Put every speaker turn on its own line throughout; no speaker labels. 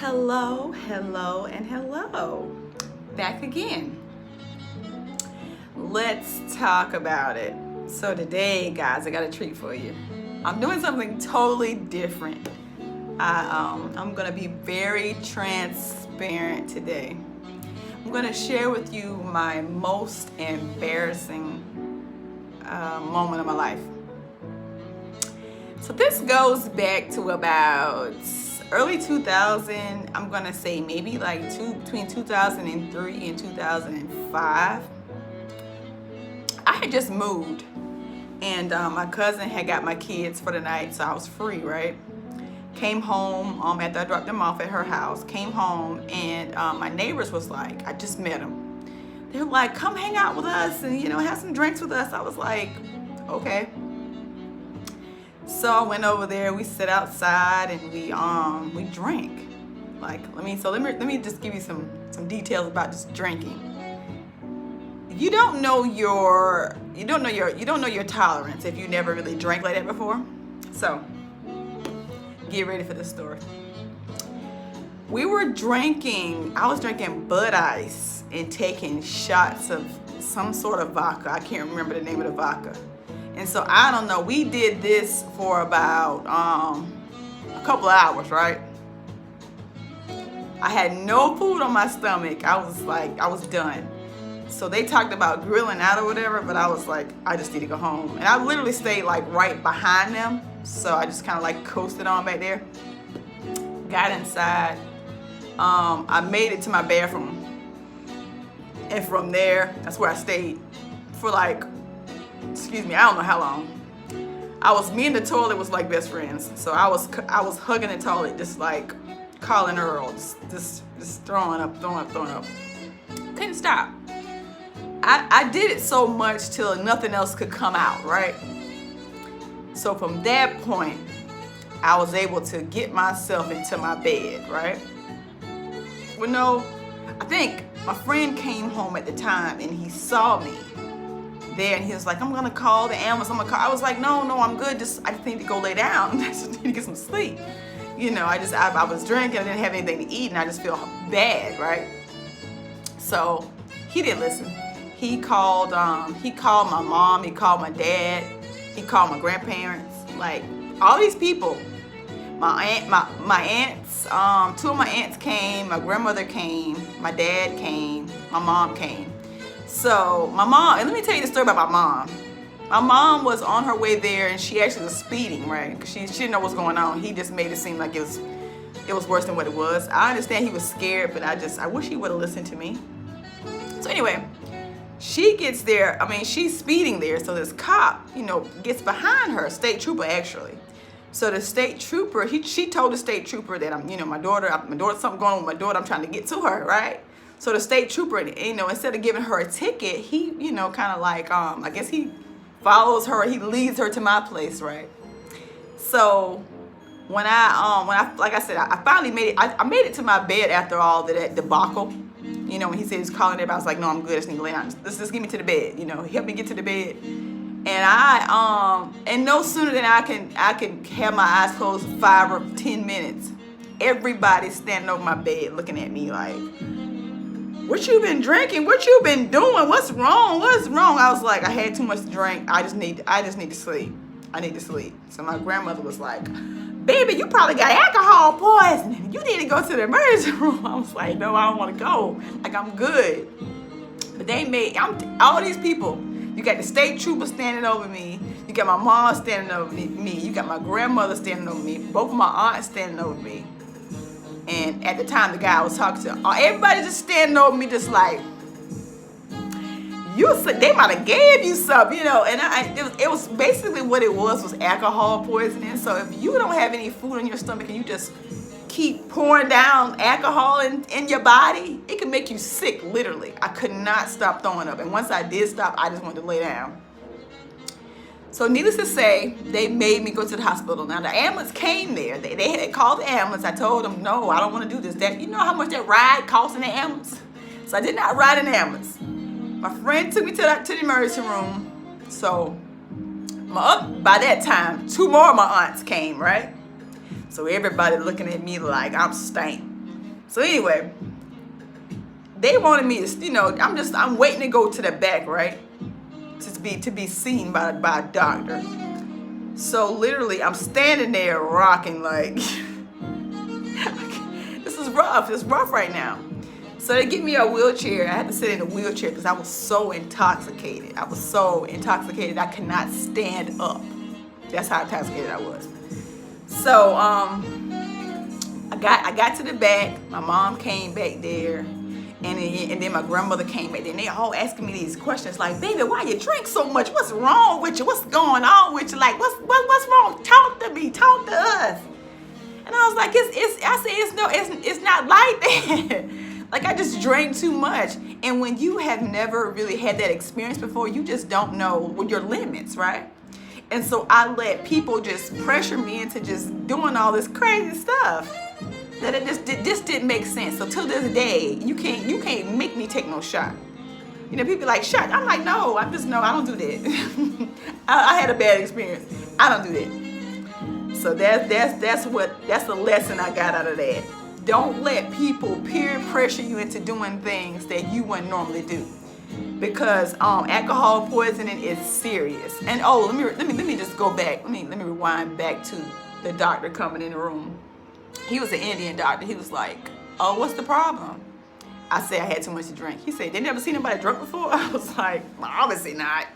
Hello, hello, and hello. Back again. Let's talk about it. So today, guys, I got a treat for you. I'm doing something totally different. I'm gonna be very transparent today. I'm gonna share with you my most embarrassing moment of my life. So this goes back to about early 2000. I'm gonna say maybe like between 2003 and 2005. I had just moved, and my cousin had got my kids for the night, so I was free, right? Came home after I dropped them off at her house. Came home, and my neighbors was like, I just met them. They were like, come hang out with us and have some drinks with us. I was like, okay. So I went over there. We sat outside and we drank. Let me just give you some details about just drinking. You don't know your tolerance if you never really drank like that before. So get ready for this story. We were drinking. I was drinking Bud Ice and taking shots of some sort of vodka. I can't remember the name of the vodka. And so I don't know, we did this for about a couple of hours, right? I had no food on my stomach. I was done. So they talked about grilling out or whatever, but I was like, I just need to go home. And I literally stayed right behind them. So I just kind of coasted on back there. Got inside. I made it to my bathroom. And from there, that's where I stayed for I don't know how long. Me and the toilet was like best friends. So I was hugging the toilet, just calling Earl, just throwing up. Couldn't stop. I did it so much till nothing else could come out, right? So from that point, I was able to get myself into my bed, right? Well, no, I think my friend came home at the time and he saw me there, and he was like, I'm gonna call the ambulance. I was like, no, I'm good. I just need to go lay down. I just need to get some sleep. I was drinking. I didn't have anything to eat, and I just feel bad, right? So he didn't listen. He called my mom. He called my dad. He called my grandparents. All these people. My aunts. Two of my aunts came. My grandmother came. My dad came. My mom came. So my mom, and let me tell you the story about my mom. My mom was on her way there, and she actually was speeding, right? Because she didn't know what's going on. He just made it seem like it was worse than what it was. I understand he was scared, but I wish he would have listened to me. So anyway, she gets there. She's speeding there. So this cop, gets behind her, state trooper actually. So the state trooper, she told the state trooper that my daughter, something going on with my daughter. I'm trying to get to her, right? So the state trooper, instead of giving her a ticket, he, I guess he follows her. He leads her to my place, right? So when I said, I finally made it. I made it to my bed after all that debacle. When he said he's calling everybody, I was like, no, I'm good. I just need to lay down. Let's just get me to the bed. He helped me get to the bed. And and no sooner than I can have my eyes closed for 5 or 10 minutes, everybody's standing over my bed looking at me like, what you been drinking? What you been doing? What's wrong? I was like, I had too much to drink. I just need to sleep. I need to sleep. So my grandmother was like, baby, you probably got alcohol poisoning. You need to go to the emergency room. I was like, no, I don't want to go. I'm good. But all these people. You got the state trooper standing over me. You got my mom standing over me. You got my grandmother standing over me. Both of my aunts standing over me. And at the time, the guy I was talking to, everybody just standing over me, just like, they might have gave you something, And it was basically what it was alcohol poisoning. So if you don't have any food in your stomach and you just keep pouring down alcohol in your body, it can make you sick, literally. I could not stop throwing up. And once I did stop, I just wanted to lay down. So needless to say, they made me go to the hospital. Now, the ambulance came there. They had called the ambulance. I told them, no, I don't want to do this. You know how much that ride costs in the ambulance? So I did not ride in the ambulance. My friend took me to the emergency room. So by that time, 2 more of my aunts came, right? So everybody looking at me like I'm stank. So anyway, they wanted me to, I'm waiting to go to the back, right? To be seen by a doctor. So literally, I'm standing there rocking like, this is rough. It's rough right now. So they give me a wheelchair. I had to sit in a wheelchair because I was so intoxicated. I could not stand up. That's how intoxicated I was. So I got to the back. My mom came back there. And then my grandmother came back there, and they all asking me these questions like, baby, why you drink so much? What's wrong with you? What's going on with you? Like, what's wrong? Talk to me. Talk to us. And I was like, it's not like that. Like, I just drank too much. And when you have never really had that experience before, you just don't know your limits, right? And so I let people just pressure me into just doing all this crazy stuff. That it just didn't make sense. So till this day, you can't make me take no shot. People like, shot. I'm like, no, I don't do that. I had a bad experience. I don't do that. So that's the lesson I got out of that. Don't let people peer pressure you into doing things that you wouldn't normally do. Because alcohol poisoning is serious. And let me just go back. Let me rewind back to the doctor coming in the room. He was an Indian doctor. He was like, oh, what's the problem? I said I had too much to drink. He said, they never seen anybody drunk before? I was like, well, obviously not.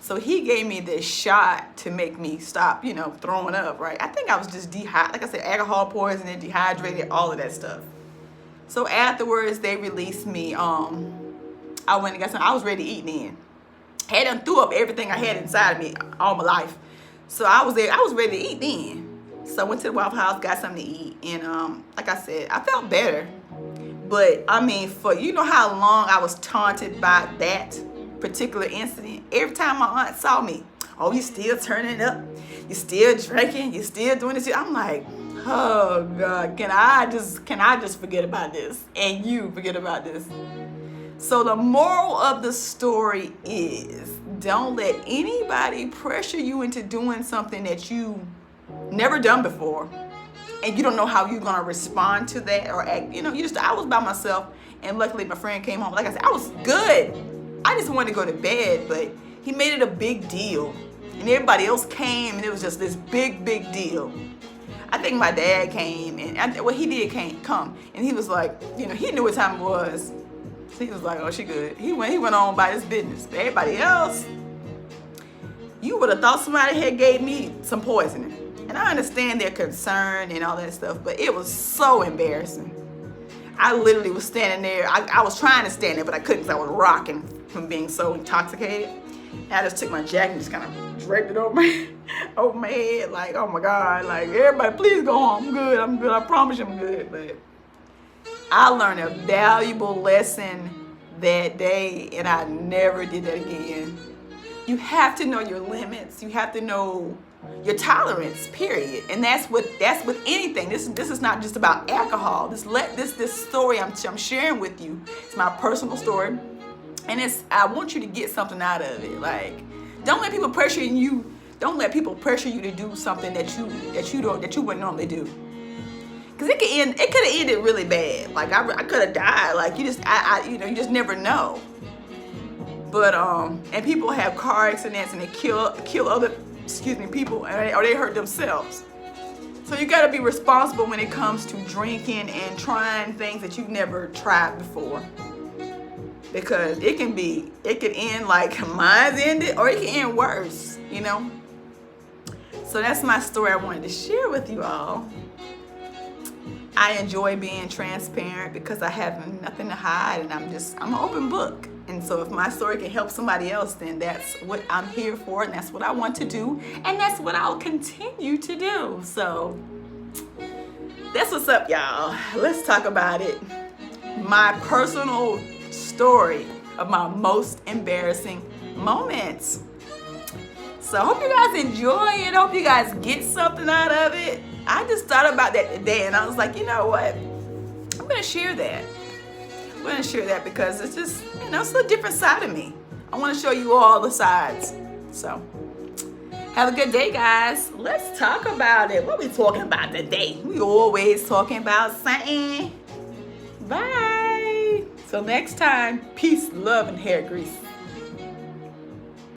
So he gave me this shot to make me stop, throwing up, right? I think I was just dehydrated. Like I said, alcohol poisoning, dehydrated, all of that stuff. So afterwards, they released me. I went and got some. I was ready to eat then. Had done threw up everything I had inside of me all my life. So I was there. I was ready to eat then. So I went to the Waffle House, got something to eat, and like I said, I felt better. But I mean, for how long I was taunted by that particular incident. Every time my aunt saw me, oh, you still turning up, you still drinking, you still doing this. I'm like, oh God, can I just forget about this, and you forget about this? So the moral of the story is, don't let anybody pressure you into doing something that you never done before, and you don't know how you're gonna respond to that or act. I was by myself, and luckily my friend came home. Like I said, I was good. I just wanted to go to bed, but he made it a big deal, and everybody else came, and it was just this big deal. I think my dad came, and he did come, and he was like, he knew what time it was. So he was like, oh, she good. He went on by his business. But everybody else, you would have thought somebody had gave me some poisoning. And I understand their concern and all that stuff, but it was so embarrassing. I literally was standing there. I was trying to stand there, but I couldn't because I was rocking from being so intoxicated. And I just took my jacket and just kind of draped it over my head, like, oh my God, like, everybody, please go home. I'm good. I promise you I'm good. But I learned a valuable lesson that day, and I never did that again. You have to know your limits. You have to know your tolerance, period. And that's with anything. This is not just about alcohol. This story I'm sharing with you, it's my personal story, and I want you to get something out of it. Like, don't let people pressure you. Don't let people pressure you to do something that you wouldn't normally do. Cause it could have ended really bad. Like I could have died. Like you just never know. But and people have car accidents and they kill other people, or they hurt themselves. So you got to be responsible when it comes to drinking and trying things that you've never tried before, because it could end like mine's ended, or it can end worse. So that's my story I wanted to share with you all. I enjoy being transparent because I have nothing to hide, and I'm an open book. And so if my story can help somebody else, then that's what I'm here for, and that's what I want to do, and that's what I'll continue to do. So that's what's up, y'all. Let's talk about it. My personal story of my most embarrassing moments. So I hope you guys enjoy it. I hope you guys get something out of it. I just thought about that today, and I was like, you know what? I'm going to share that. I'm going to share that because it's just, it's a different side of me. I want to show you all the sides. So have a good day, guys. Let's talk about it. What are we talking about today? We always talking about something. Bye. Till next time, peace, love, and hair grease.